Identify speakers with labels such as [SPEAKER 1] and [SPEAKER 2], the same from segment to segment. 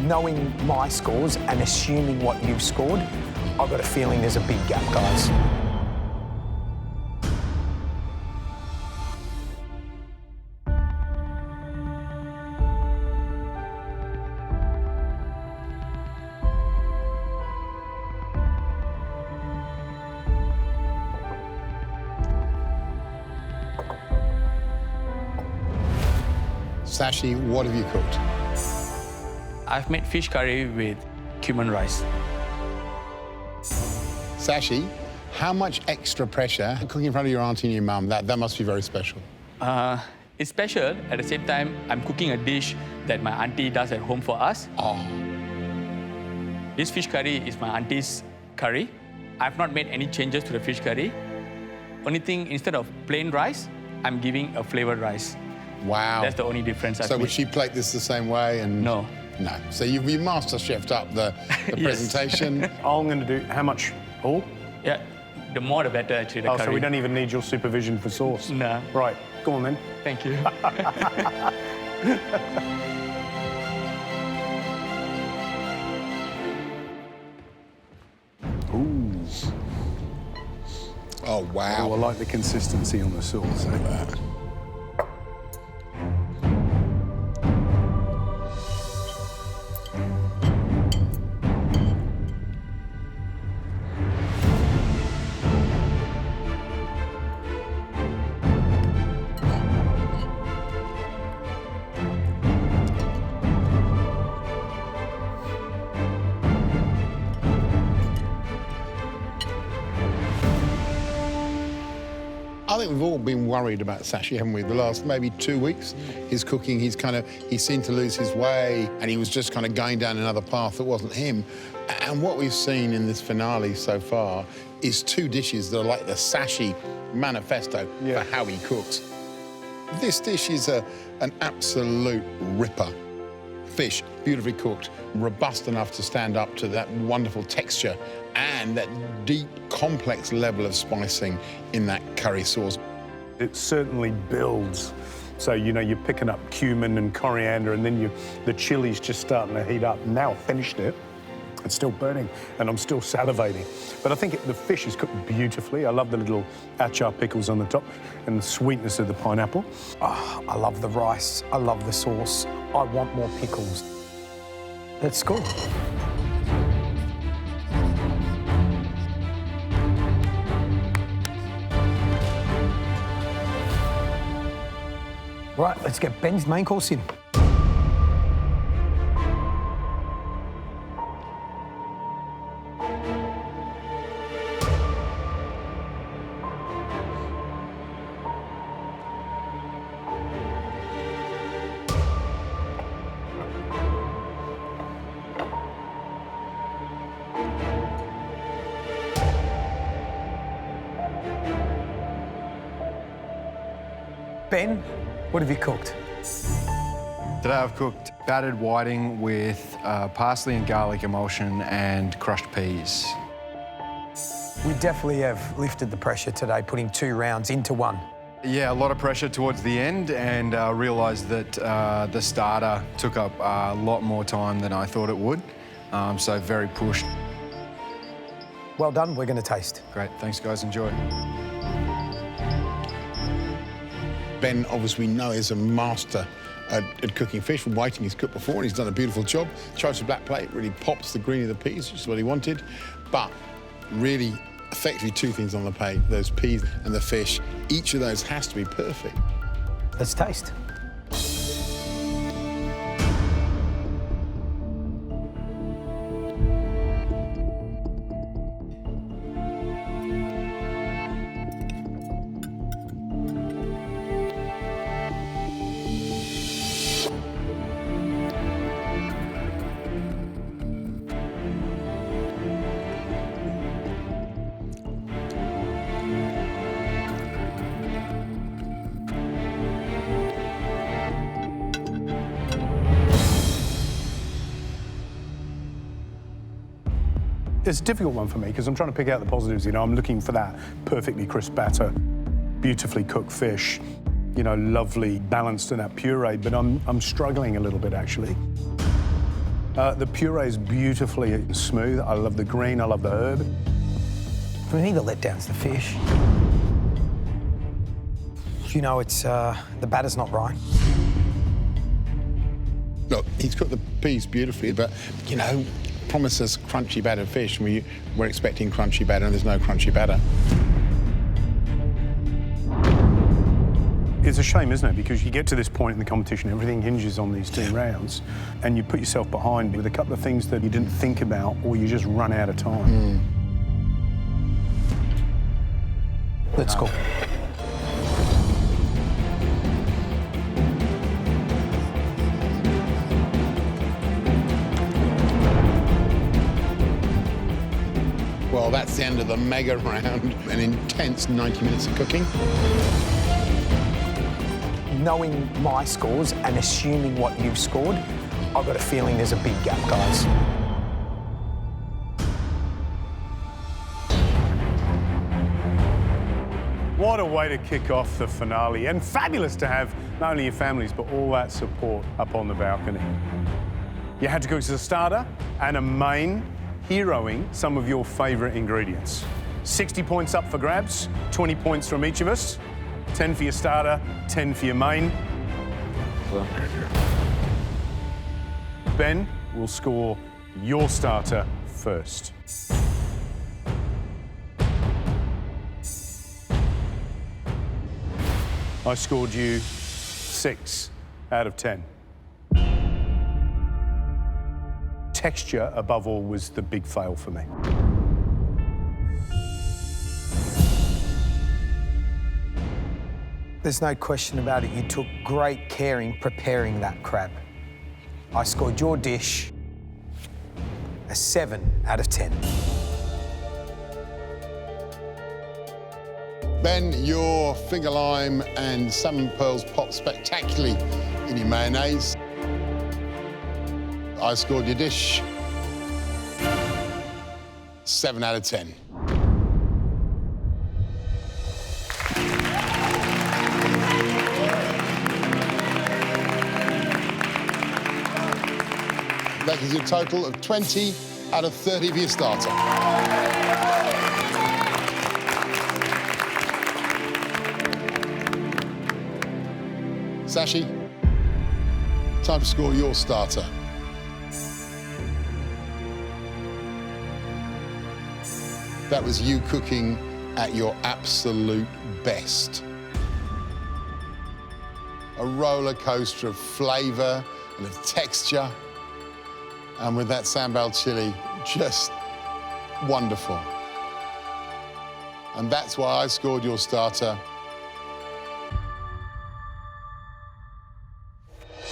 [SPEAKER 1] knowing my scores and assuming what you've scored, I've got a feeling there's a big gap, guys.
[SPEAKER 2] Sashi, what have you cooked?
[SPEAKER 3] I've made fish curry with cumin rice.
[SPEAKER 2] Sashi, how much extra pressure cooking in front of your auntie and your mum? That must be very special.
[SPEAKER 3] It's special. At the same time, I'm cooking a dish that my auntie does at home for us.
[SPEAKER 2] Oh.
[SPEAKER 3] This fish curry is my auntie's curry. I've not made any changes to the fish curry. Only thing, instead of plain rice, I'm giving a flavored rice.
[SPEAKER 2] Wow.
[SPEAKER 3] That's the only difference I've
[SPEAKER 2] So
[SPEAKER 3] made.
[SPEAKER 2] would she plate this the same way? And
[SPEAKER 3] No.
[SPEAKER 2] No. So you MasterChef'd up the
[SPEAKER 3] Yes.
[SPEAKER 2] presentation.
[SPEAKER 4] I'm going to do how much? All?
[SPEAKER 3] Yeah, the more the better, actually, the
[SPEAKER 4] Oh,
[SPEAKER 3] curry.
[SPEAKER 4] so we don't even need your supervision for sauce?
[SPEAKER 3] Nah.
[SPEAKER 4] Right, go on then.
[SPEAKER 3] Thank you.
[SPEAKER 4] Ooh.
[SPEAKER 2] Oh, wow.
[SPEAKER 4] Oh, I like the consistency on the sauce.
[SPEAKER 2] I think we've all been worried about Sashi, haven't we? The last maybe 2 weeks, his cooking, he seemed to lose his way, and he was just kind of going down another path that wasn't him. And what we've seen in this finale so far is 2 dishes that are like the Sashi manifesto for how he cooks. This dish is an absolute ripper. Fish, beautifully cooked, robust enough to stand up to that wonderful texture and that deep, complex level of spicing in that curry sauce.
[SPEAKER 4] It certainly builds. So, you know, you're picking up cumin and coriander, and then the chili's just starting to heat up. Now I've finished it. It's still burning, and I'm still salivating. But I think the fish is cooked beautifully. I love the little achar pickles on the top and the sweetness of the pineapple.
[SPEAKER 1] Oh, I love the rice. I love the sauce. I want more pickles. Let's go. Right, let's get Ben's main course in. Ben, what have you cooked?
[SPEAKER 5] Today I've cooked battered whiting with parsley and garlic emulsion and crushed peas.
[SPEAKER 1] We definitely have lifted the pressure today, putting 2 rounds into one.
[SPEAKER 5] Yeah, a lot of pressure towards the end, and realised that the starter took up a lot more time than I thought it would, so very pushed.
[SPEAKER 1] Well done, we're going to taste.
[SPEAKER 5] Great, thanks guys, enjoy.
[SPEAKER 2] Ben, obviously, we know is a master at cooking fish. From whiting, he's cooked before, and he's done a beautiful job. Chose the black plate, really pops the green of the peas, which is what he wanted. But really, effectively, 2 things on the plate, those peas and the fish. Each of those has to be perfect.
[SPEAKER 1] Let's taste.
[SPEAKER 4] It's a difficult one for me because I'm trying to pick out the positives. You know, I'm looking for that perfectly crisp batter, beautifully cooked fish, you know, lovely, balanced and that puree, but I'm struggling a little bit, actually. The puree is beautifully smooth. I love the green, I love the herb.
[SPEAKER 1] For me, the letdown's the fish. You know, it's the batter's not right.
[SPEAKER 2] Look, he's cooked the peas beautifully, but, you know, promised us crunchy battered fish, and we're expecting crunchy batter, and there's no crunchy batter.
[SPEAKER 4] It's a shame, isn't it? Because you get to this point in the competition, everything hinges on these 2 rounds, and you put yourself behind with a couple of things that you didn't think about, or you just run out of time.
[SPEAKER 1] Let's go.
[SPEAKER 2] Well, that's the end of the mega round, an intense 90 minutes of cooking.
[SPEAKER 1] Knowing my scores and assuming what you've scored, I've got a feeling there's a big gap, guys.
[SPEAKER 4] What a way to kick off the finale, and fabulous to have not only your families, but all that support up on the balcony. You had to cook as a starter and a main, heroing some of your favourite ingredients. 60 points up for grabs, 20 points from each of us, 10 for your starter, 10 for your main. Ben will score your starter first. I scored you 6 out of 10. Texture, above all, was the big fail for me.
[SPEAKER 1] There's no question about it. You took great care in preparing that crab. I scored your dish a 7 out of 10.
[SPEAKER 2] Ben, your finger lime and salmon pearls pop spectacularly in your mayonnaise. I scored your dish 7 out of 10. That gives you a total of 20 out of 30 for your starter. Sashi, time to score your starter. That was you cooking at your absolute best. A roller coaster of flavour and of texture. And with that sambal chili, just wonderful. And that's why I scored your starter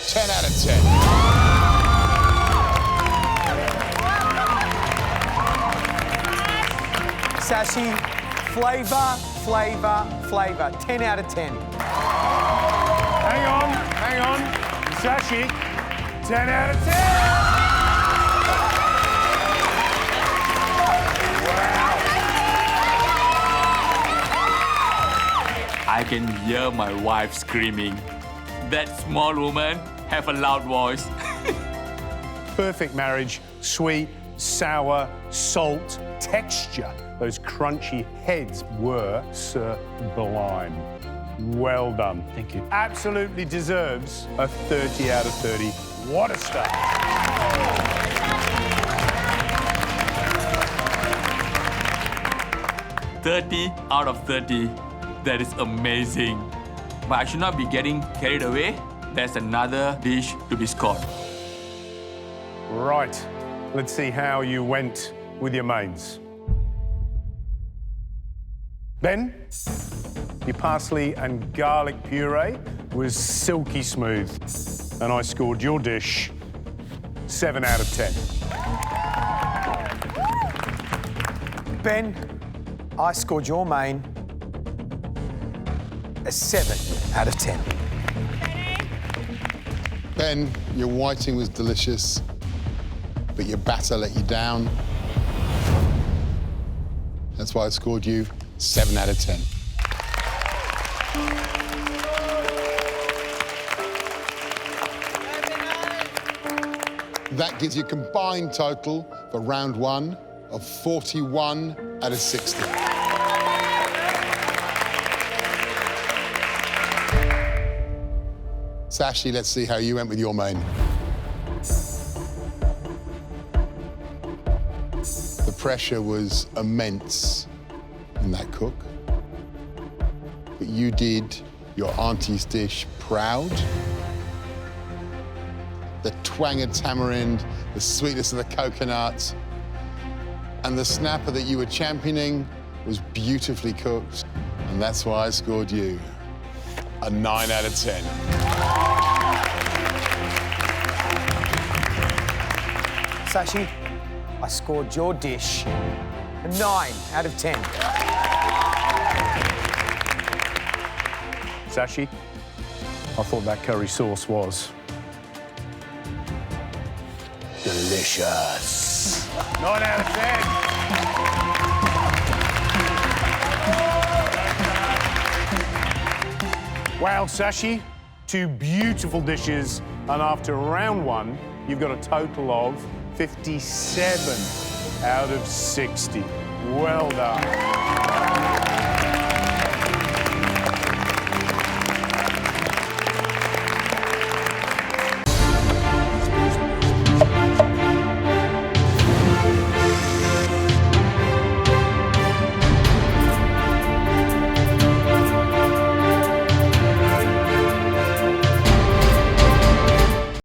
[SPEAKER 2] 10 out of 10.
[SPEAKER 1] Sashi, flavour, flavour, flavour. 10 out of 10.
[SPEAKER 4] Hang on. Sashi, 10 out of 10.
[SPEAKER 3] I can hear my wife screaming. That small woman have a loud voice.
[SPEAKER 4] Perfect marriage, sweet, sour, salt, texture. Those crunchy heads were sublime. Well done.
[SPEAKER 3] Thank you.
[SPEAKER 4] Absolutely deserves a 30 out of 30. What a start.
[SPEAKER 3] 30 out of 30. That is amazing. But I should not be getting carried away. There's another dish to be scored.
[SPEAKER 4] Right. Let's see how you went with your mains. Ben, your parsley and garlic puree was silky smooth. And I scored your dish 7 out of 10.
[SPEAKER 1] Ben, I scored your main a 7 out of 10.
[SPEAKER 2] Ben, your whiting was delicious, but your batter let you down. That's why I scored you 7 out of 10. That gives you a combined total for round 1 of 41 out of 60. Sashi, let's see how you went with your main. The pressure was immense in that cook, but you did your auntie's dish proud. The twang of tamarind, the sweetness of the coconut, and the snapper that you were championing was beautifully cooked, and that's why I scored you a 9 out of 10.
[SPEAKER 1] Sashi, I scored your dish a 9 out of 10.
[SPEAKER 4] Sashi, I thought that curry sauce was delicious. 9 out of 10. Wow, Sashi, 2 beautiful dishes, and after round 1, you've got a total of 57 out of 60. Well done.